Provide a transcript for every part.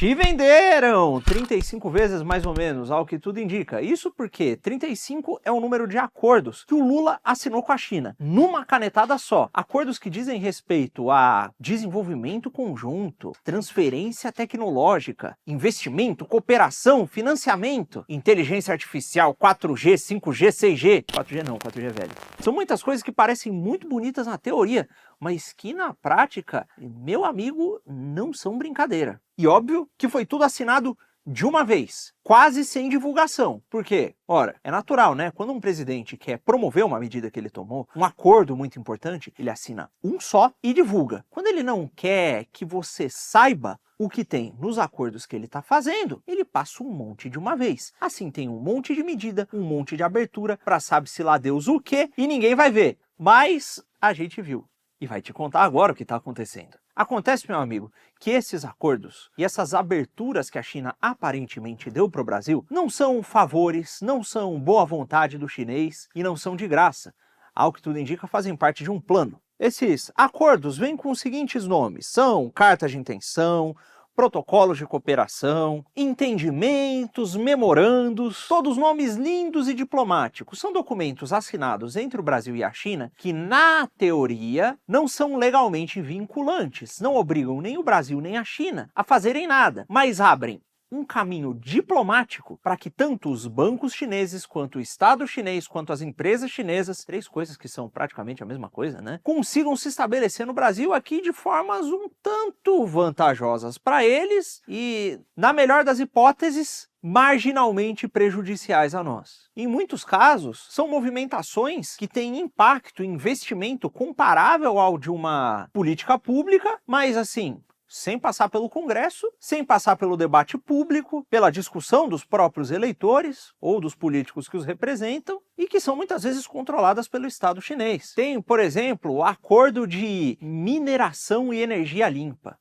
Te venderam 35 vezes mais ou menos, ao que tudo indica. Isso porque 35 é o número de acordos que o Lula assinou com a China, numa canetada só. Acordos que dizem respeito a desenvolvimento conjunto, transferência tecnológica, investimento, cooperação, financiamento, inteligência artificial, 4G, 5G, 6G. 4G não, 4G é velho. São muitas coisas que parecem muito bonitas na teoria, mas que na prática, meu amigo, não são brincadeira. E óbvio que foi tudo assinado de uma vez, quase sem divulgação. Por quê? Ora, é natural, né? Quando um presidente quer promover uma medida que ele tomou, um acordo muito importante, ele assina um só e divulga. Quando ele não quer que você saiba o que tem nos acordos que ele está fazendo, ele passa um monte de uma vez. Assim tem um monte de medida, um monte de abertura, para sabe-se lá Deus o quê, e ninguém vai ver. Mas a gente viu. E vai te contar agora o que está acontecendo. Acontece, meu amigo, que esses acordos e essas aberturas que a China aparentemente deu para o Brasil não são favores, não são boa vontade do chinês e não são de graça. Ao que tudo indica, fazem parte de um plano. Esses acordos vêm com os seguintes nomes: são cartas de intenção, protocolos de cooperação, entendimentos, memorandos, todos nomes lindos e diplomáticos. São documentos assinados entre o Brasil e a China que, na teoria, não são legalmente vinculantes, não obrigam nem o Brasil nem a China a fazerem nada, mas abrem um caminho diplomático para que tanto os bancos chineses, quanto o Estado chinês, quanto as empresas chinesas, três coisas que são praticamente a mesma coisa, né, consigam se estabelecer no Brasil aqui de formas um tanto vantajosas para eles e, na melhor das hipóteses, marginalmente prejudiciais a nós. Em muitos casos, são movimentações que têm impacto e investimento comparável ao de uma política pública, mas assim, sem passar pelo Congresso, sem passar pelo debate público, pela discussão dos próprios eleitores ou dos políticos que os representam e que são muitas vezes controladas pelo Estado chinês. Tem, por exemplo, o Acordo de Mineração e Energia Limpa,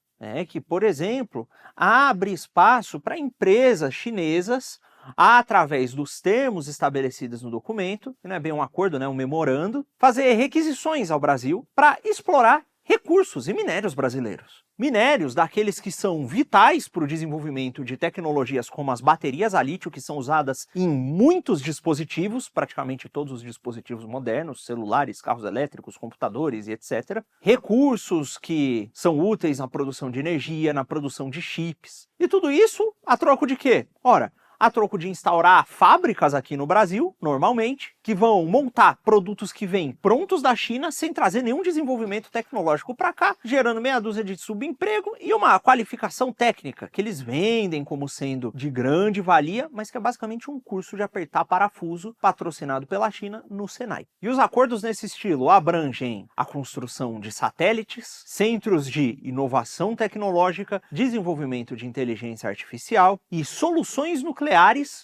que, por exemplo, abre espaço para empresas chinesas, através dos termos estabelecidos no documento, que não é bem um acordo, né, um memorando, fazer requisições ao Brasil para explorar recursos e minérios brasileiros. Minérios daqueles que são vitais para o desenvolvimento de tecnologias como as baterias a lítio, que são usadas em muitos dispositivos, praticamente todos os dispositivos modernos, celulares, carros elétricos, computadores e etc. Recursos que são úteis na produção de energia, na produção de chips. E tudo isso a troco de quê? Ora, a troco de instaurar fábricas aqui no Brasil, normalmente, que vão montar produtos que vêm prontos da China sem trazer nenhum desenvolvimento tecnológico para cá, gerando meia dúzia de subemprego e uma qualificação técnica que eles vendem como sendo de grande valia, mas que é basicamente um curso de apertar parafuso patrocinado pela China no Senai. E os acordos nesse estilo abrangem a construção de satélites, centros de inovação tecnológica, desenvolvimento de inteligência artificial e soluções nucleares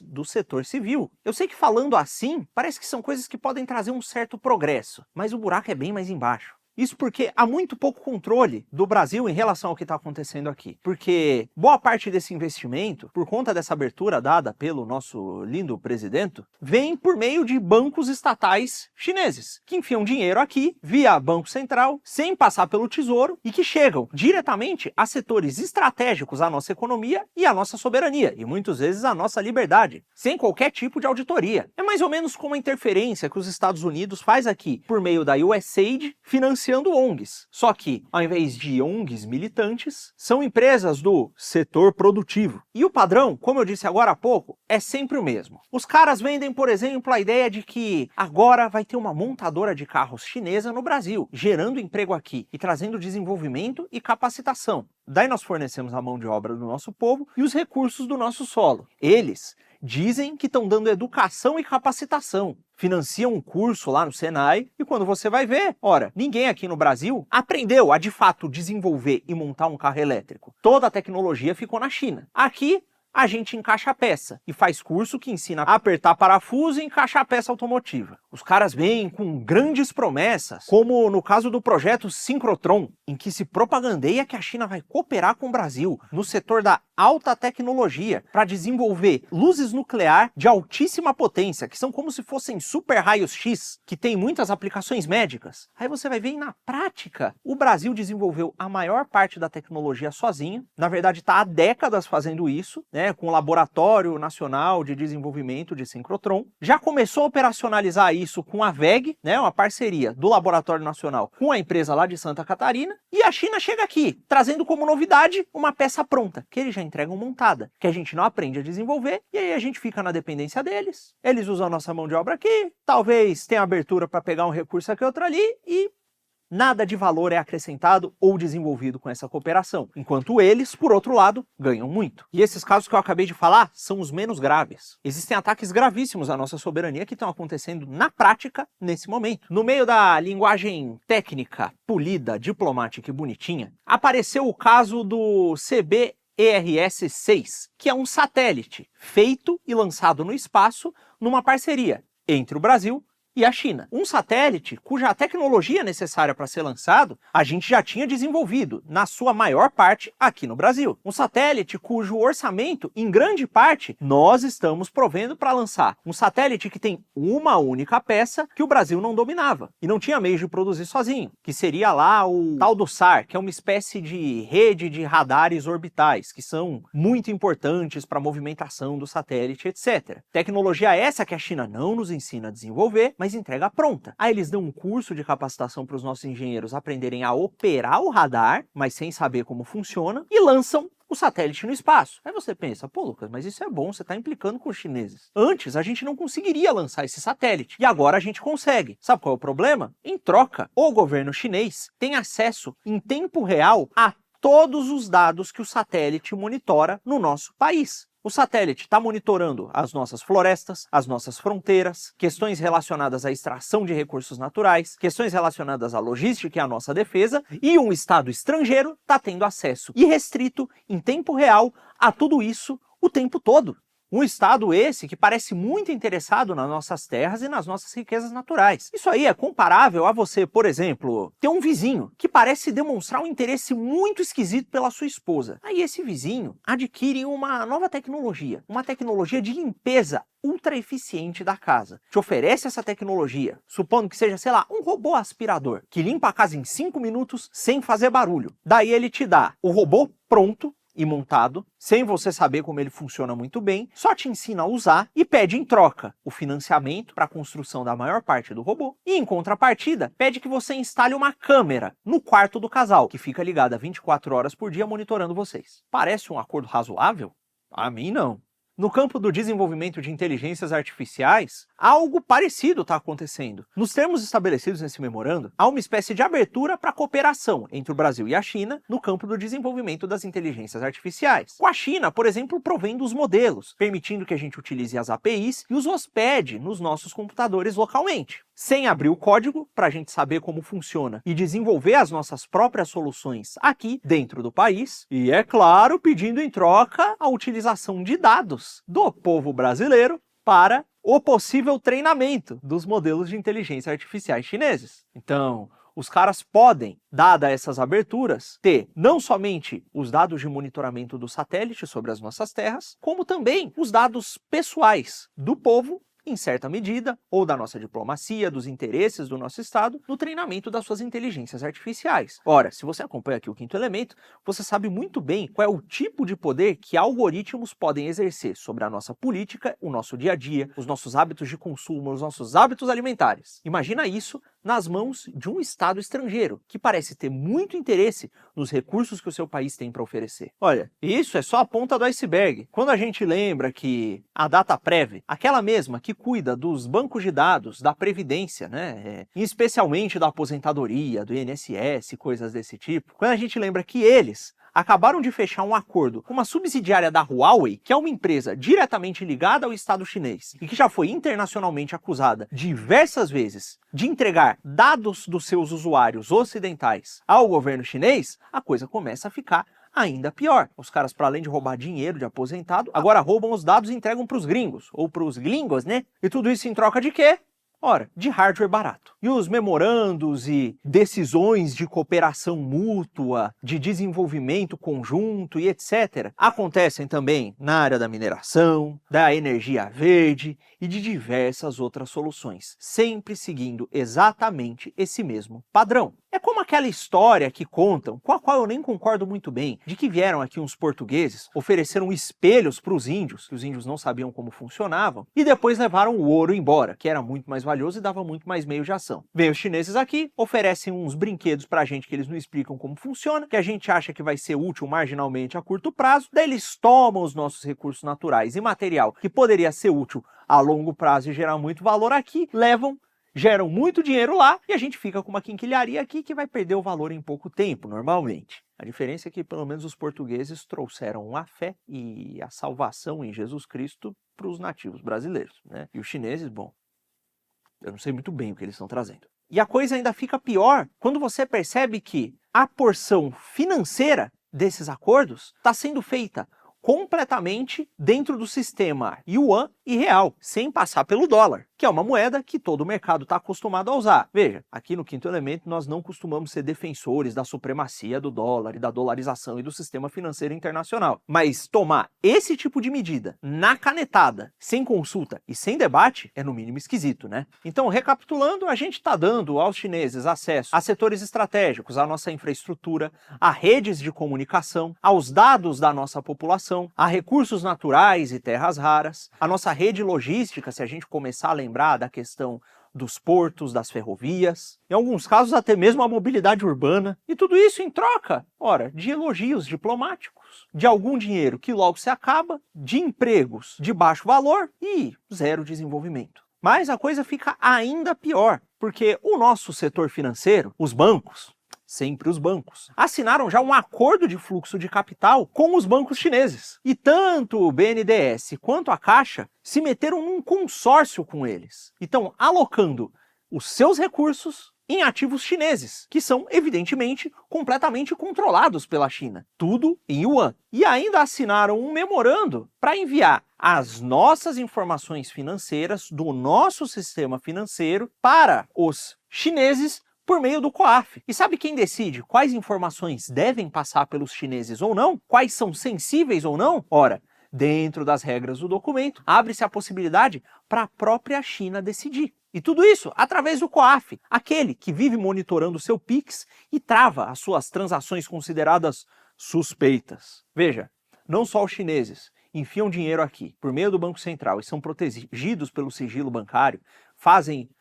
do setor civil. Eu sei que falando assim, parece que são coisas que podem trazer um certo progresso, mas o buraco é bem mais embaixo. Isso porque há muito pouco controle do Brasil em relação ao que está acontecendo aqui. Porque boa parte desse investimento, por conta dessa abertura dada pelo nosso lindo presidente, vem por meio de bancos estatais chineses, que enfiam dinheiro aqui, via Banco Central, sem passar pelo Tesouro, e que chegam diretamente a setores estratégicos à nossa economia e à nossa soberania, e muitas vezes à nossa liberdade, sem qualquer tipo de auditoria. É mais ou menos como a interferência que os Estados Unidos faz aqui, por meio da USAID, financiando ONGs. Só que, ao invés de ONGs militantes, são empresas do setor produtivo. E o padrão, como eu disse agora há pouco, é sempre o mesmo. Os caras vendem, por exemplo, a ideia de que agora vai ter uma montadora de carros chinesa no Brasil, gerando emprego aqui e trazendo desenvolvimento e capacitação. Daí nós fornecemos a mão de obra do nosso povo e os recursos do nosso solo. Eles dizem que estão dando educação e capacitação, financiam um curso lá no Senai e quando você vai ver, ora, ninguém aqui no Brasil aprendeu a de fato desenvolver e montar um carro elétrico. Toda a tecnologia ficou na China. Aqui, a gente encaixa a peça e faz curso que ensina a apertar parafuso e encaixar a peça automotiva. Os caras vêm com grandes promessas, como no caso do projeto Synchrotron, em que se propagandeia que a China vai cooperar com o Brasil no setor da alta tecnologia para desenvolver luzes nuclear de altíssima potência, que são como se fossem super raios X, que tem muitas aplicações médicas. Aí você vai ver na prática, o Brasil desenvolveu a maior parte da tecnologia sozinho, na verdade está há décadas fazendo isso, né, com o Laboratório Nacional de Desenvolvimento de Synchrotron, já começou a operacionalizar isso com a WEG, né, uma parceria do Laboratório Nacional com a empresa lá de Santa Catarina, e a China chega aqui, trazendo como novidade uma peça pronta, que eles já entregam montada, que a gente não aprende a desenvolver, e aí a gente fica na dependência deles. Eles usam a nossa mão de obra aqui, talvez tenha abertura para pegar um recurso aqui outro ali, e nada de valor é acrescentado ou desenvolvido com essa cooperação, enquanto eles, por outro lado, ganham muito. E esses casos que eu acabei de falar são os menos graves. Existem ataques gravíssimos à nossa soberania que estão acontecendo na prática nesse momento. No meio da linguagem técnica, polida, diplomática e bonitinha, apareceu o caso do CBERS-6, que é um satélite feito e lançado no espaço numa parceria entre o Brasil e a China. Um satélite cuja tecnologia necessária para ser lançado a gente já tinha desenvolvido, na sua maior parte, aqui no Brasil. Um satélite cujo orçamento, em grande parte, nós estamos provendo para lançar. Um satélite que tem uma única peça que o Brasil não dominava e não tinha meio de produzir sozinho, que seria lá o tal do SAR, que é uma espécie de rede de radares orbitais, que são muito importantes para a movimentação do satélite, etc. Tecnologia essa que a China não nos ensina a desenvolver, mas entrega pronta. Aí eles dão um curso de capacitação para os nossos engenheiros aprenderem a operar o radar, mas sem saber como funciona, e lançam o satélite no espaço. Aí você pensa, pô Lucas, mas isso é bom, você está implicando com os chineses. Antes a gente não conseguiria lançar esse satélite, e agora a gente consegue. Sabe qual é o problema? Em troca, o governo chinês tem acesso em tempo real a todos os dados que o satélite monitora no nosso país. O satélite está monitorando as nossas florestas, as nossas fronteiras, questões relacionadas à extração de recursos naturais, questões relacionadas à logística e à nossa defesa, e um Estado estrangeiro está tendo acesso irrestrito, em tempo real, a tudo isso o tempo todo. Um Estado esse que parece muito interessado nas nossas terras e nas nossas riquezas naturais. Isso aí é comparável a você, por exemplo, ter um vizinho que parece demonstrar um interesse muito esquisito pela sua esposa. Aí esse vizinho adquire uma nova tecnologia, uma tecnologia de limpeza ultra eficiente da casa. Te oferece essa tecnologia, supondo que seja, sei lá, um robô aspirador, que limpa a casa em 5 minutos sem fazer barulho. Daí ele te dá o robô pronto e montado, sem você saber como ele funciona muito bem, só te ensina a usar e pede em troca o financiamento para a construção da maior parte do robô, e em contrapartida pede que você instale uma câmera no quarto do casal, que fica ligada 24 horas por dia monitorando vocês. Parece um acordo razoável? A mim não. No campo do desenvolvimento de inteligências artificiais, algo parecido está acontecendo. Nos termos estabelecidos nesse memorando, há uma espécie de abertura para cooperação entre o Brasil e a China no campo do desenvolvimento das inteligências artificiais. Com a China, por exemplo, provendo os modelos, permitindo que a gente utilize as APIs e os hospede nos nossos computadores localmente, sem abrir o código para a gente saber como funciona e desenvolver as nossas próprias soluções aqui dentro do país, e é claro, pedindo em troca a utilização de dados do povo brasileiro para o possível treinamento dos modelos de inteligência artificiais chineses. Então, os caras podem, dada essas aberturas, ter não somente os dados de monitoramento do satélite sobre as nossas terras, como também os dados pessoais do povo, em certa medida, ou da nossa diplomacia, dos interesses do nosso Estado, no treinamento das suas inteligências artificiais. Ora, se você acompanha aqui o Quinto Elemento, você sabe muito bem qual é o tipo de poder que algoritmos podem exercer sobre a nossa política, o nosso dia a dia, os nossos hábitos de consumo, os nossos hábitos alimentares. Imagina isso nas mãos de um Estado estrangeiro, que parece ter muito interesse nos recursos que o seu país tem para oferecer. Olha, isso é só a ponta do iceberg. Quando a gente lembra que a Dataprev, aquela mesma que cuida dos bancos de dados, da Previdência, né, especialmente da aposentadoria, do INSS, coisas desse tipo, quando a gente lembra que eles acabaram de fechar um acordo com uma subsidiária da Huawei, que é uma empresa diretamente ligada ao Estado chinês e que já foi internacionalmente acusada diversas vezes de entregar dados dos seus usuários ocidentais ao governo chinês, a coisa começa a ficar ainda pior. Os caras, para além de roubar dinheiro de aposentado, agora roubam os dados e entregam para os gringos, ou para os gringos, né? E tudo isso em troca de quê? Ora, de hardware barato. E os memorandos e decisões de cooperação mútua, de desenvolvimento conjunto e etc. acontecem também na área da mineração, da energia verde e de diversas outras soluções, sempre seguindo exatamente esse mesmo padrão. É como aquela história que contam, com a qual eu nem concordo muito bem, de que vieram aqui uns portugueses, ofereceram espelhos para os índios, que os índios não sabiam como funcionavam, e depois levaram o ouro embora, que era muito mais valioso e dava muito mais meio de ação. Vem os chineses aqui, oferecem uns brinquedos pra gente que eles não explicam como funciona, que a gente acha que vai ser útil marginalmente a curto prazo, daí eles tomam os nossos recursos naturais e material que poderia ser útil a longo prazo e gerar muito valor aqui, geram muito dinheiro lá e a gente fica com uma quinquilharia aqui que vai perder o valor em pouco tempo, normalmente. A diferença é que pelo menos os portugueses trouxeram a fé e a salvação em Jesus Cristo para os nativos brasileiros, né? E os chineses, bom, eu não sei muito bem o que eles estão trazendo. E a coisa ainda fica pior quando você percebe que a porção financeira desses acordos está sendo feita completamente dentro do sistema yuan e real, sem passar pelo dólar, que é uma moeda que todo o mercado está acostumado a usar. Veja, aqui no Quinto Elemento nós não costumamos ser defensores da supremacia do dólar e da dolarização e do sistema financeiro internacional. Mas tomar esse tipo de medida na canetada, sem consulta e sem debate, é no mínimo esquisito, né? Então, recapitulando, a gente está dando aos chineses acesso a setores estratégicos, à nossa infraestrutura, a redes de comunicação, aos dados da nossa população, a recursos naturais e terras raras, a nossa rede logística, se a gente começar a lembrar da questão dos portos, das ferrovias, em alguns casos até mesmo a mobilidade urbana, e tudo isso em troca, ora, de elogios diplomáticos, de algum dinheiro que logo se acaba, de empregos de baixo valor e zero desenvolvimento. Mas a coisa fica ainda pior, porque o nosso setor financeiro, os bancos, sempre os bancos, assinaram já um acordo de fluxo de capital com os bancos chineses. E tanto o BNDES quanto a Caixa se meteram num consórcio com eles. E estão alocando os seus recursos em ativos chineses, que são, evidentemente, completamente controlados pela China. Tudo em yuan. E ainda assinaram um memorando para enviar as nossas informações financeiras do nosso sistema financeiro para os chineses por meio do COAF. E sabe quem decide quais informações devem passar pelos chineses ou não? Quais são sensíveis ou não? Ora, dentro das regras do documento, abre-se a possibilidade para a própria China decidir. E tudo isso através do COAF, aquele que vive monitorando o seu PIX e trava as suas transações consideradas suspeitas. Veja, não só os chineses enfiam dinheiro aqui por meio do Banco Central e são protegidos pelo sigilo bancário,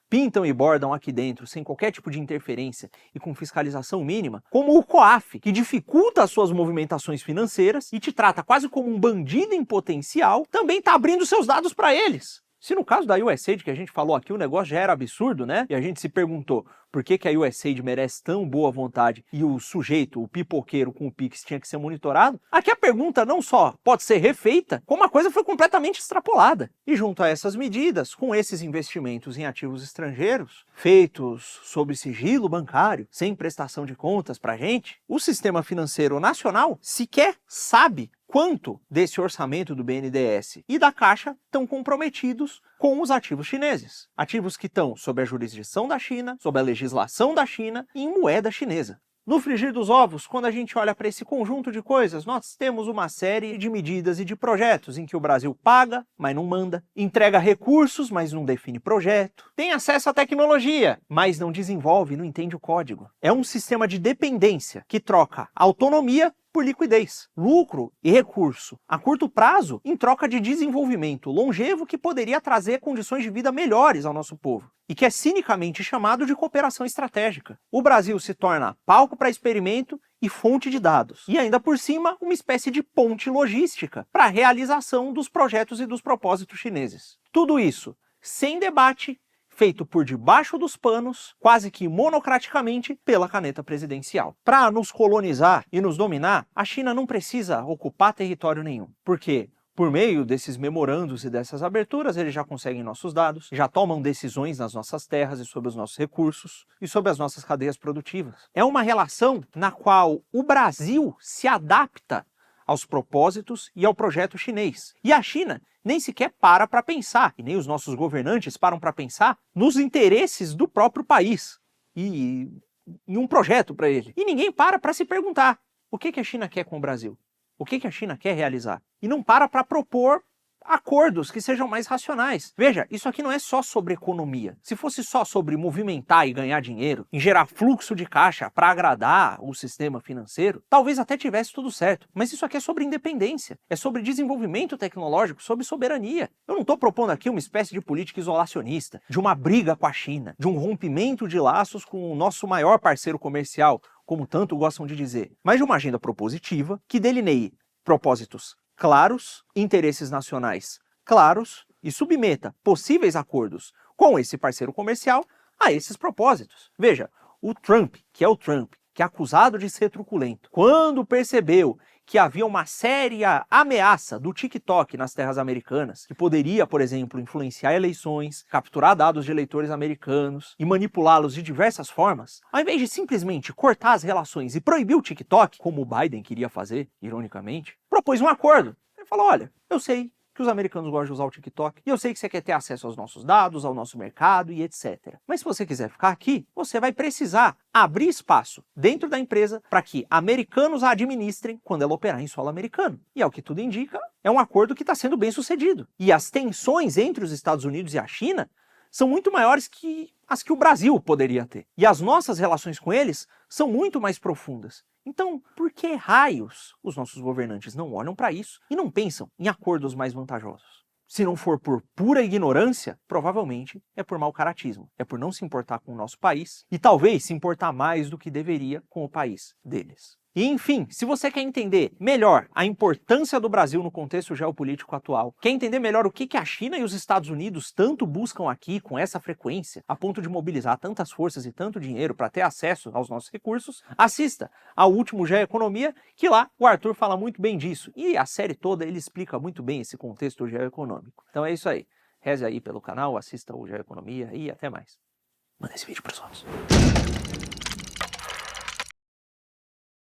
pintam e bordam aqui dentro sem qualquer tipo de interferência e com fiscalização mínima, como o COAF, que dificulta as suas movimentações financeiras e te trata quase como um bandido em potencial, também está abrindo seus dados para eles. Se no caso da USAID que a gente falou aqui o negócio já era absurdo, né? E a gente se perguntou por que a USAID merece tão boa vontade e o sujeito, o pipoqueiro com o Pix tinha que ser monitorado, aqui a pergunta não só pode ser refeita, como a coisa foi completamente extrapolada. E junto a essas medidas, com esses investimentos em ativos estrangeiros, feitos sob sigilo bancário, sem prestação de contas pra gente, o sistema financeiro nacional sequer sabe quanto desse orçamento do BNDES e da Caixa estão comprometidos com os ativos chineses. Ativos que estão sob a jurisdição da China, sob a legislação da China e em moeda chinesa. No frigir dos ovos, quando a gente olha para esse conjunto de coisas, nós temos uma série de medidas e de projetos em que o Brasil paga, mas não manda, entrega recursos, mas não define projeto, tem acesso à tecnologia, mas não desenvolve, não entende o código. É um sistema de dependência que troca autonomia por liquidez, lucro e recurso a curto prazo em troca de desenvolvimento longevo que poderia trazer condições de vida melhores ao nosso povo e que é cinicamente chamado de cooperação estratégica. O Brasil se torna palco para experimento e fonte de dados, e ainda por cima uma espécie de ponte logística para a realização dos projetos e dos propósitos chineses. Tudo isso sem debate, feito por debaixo dos panos, quase que monocraticamente, pela caneta presidencial. Para nos colonizar e nos dominar, a China não precisa ocupar território nenhum, porque Por meio desses memorandos e dessas aberturas, eles já conseguem nossos dados, já tomam decisões nas nossas terras e sobre os nossos recursos e sobre as nossas cadeias produtivas. É uma relação na qual o Brasil se adapta aos propósitos e ao projeto chinês. E a China nem sequer para pensar, e nem os nossos governantes param para pensar nos interesses do próprio país e em um projeto para ele. E ninguém para se perguntar o que a China quer com o Brasil, o que a China quer realizar. E não para propor acordos que sejam mais racionais. Veja, isso aqui não é só sobre economia. Se fosse só sobre movimentar e ganhar dinheiro, em gerar fluxo de caixa para agradar o sistema financeiro, talvez até tivesse tudo certo. Mas isso aqui é sobre independência, é sobre desenvolvimento tecnológico, sobre soberania. Eu não estou propondo aqui uma espécie de política isolacionista, de uma briga com a China, de um rompimento de laços com o nosso maior parceiro comercial, como tanto gostam de dizer, mas de uma agenda propositiva que delineie propósitos claros, interesses nacionais claros e submeta possíveis acordos com esse parceiro comercial a esses propósitos. Veja, o Trump, que é acusado de ser truculento, quando percebeu que havia uma séria ameaça do TikTok nas terras americanas, que poderia, por exemplo, influenciar eleições, capturar dados de eleitores americanos e manipulá-los de diversas formas, ao invés de simplesmente cortar as relações e proibir o TikTok, como o Biden queria fazer, ironicamente, propôs um acordo. Ele falou, olha, eu sei que os americanos gostam de usar o TikTok, e eu sei que você quer ter acesso aos nossos dados, ao nosso mercado e etc. Mas se você quiser ficar aqui, você vai precisar abrir espaço dentro da empresa para que americanos a administrem quando ela operar em solo americano. E ao que tudo indica, é um acordo que está sendo bem sucedido. E as tensões entre os Estados Unidos e a China são muito maiores que as que o Brasil poderia ter. E as nossas relações com eles são muito mais profundas. Então, por que raios os nossos governantes não olham para isso e não pensam em acordos mais vantajosos? Se não for por pura ignorância, provavelmente é por mau caratismo. É por não se importar com o nosso país e talvez se importar mais do que deveria com o país deles. E enfim, se você quer entender melhor a importância do Brasil no contexto geopolítico atual, quer entender melhor o que a China e os Estados Unidos tanto buscam aqui com essa frequência, a ponto de mobilizar tantas forças e tanto dinheiro para ter acesso aos nossos recursos, assista ao último Geoeconomia, que lá o Arthur fala muito bem disso. E a série toda ele explica muito bem esse contexto geoeconômico. Então é isso aí. Reze aí pelo canal, assista o Geoeconomia e até mais. Manda esse vídeo para os outros.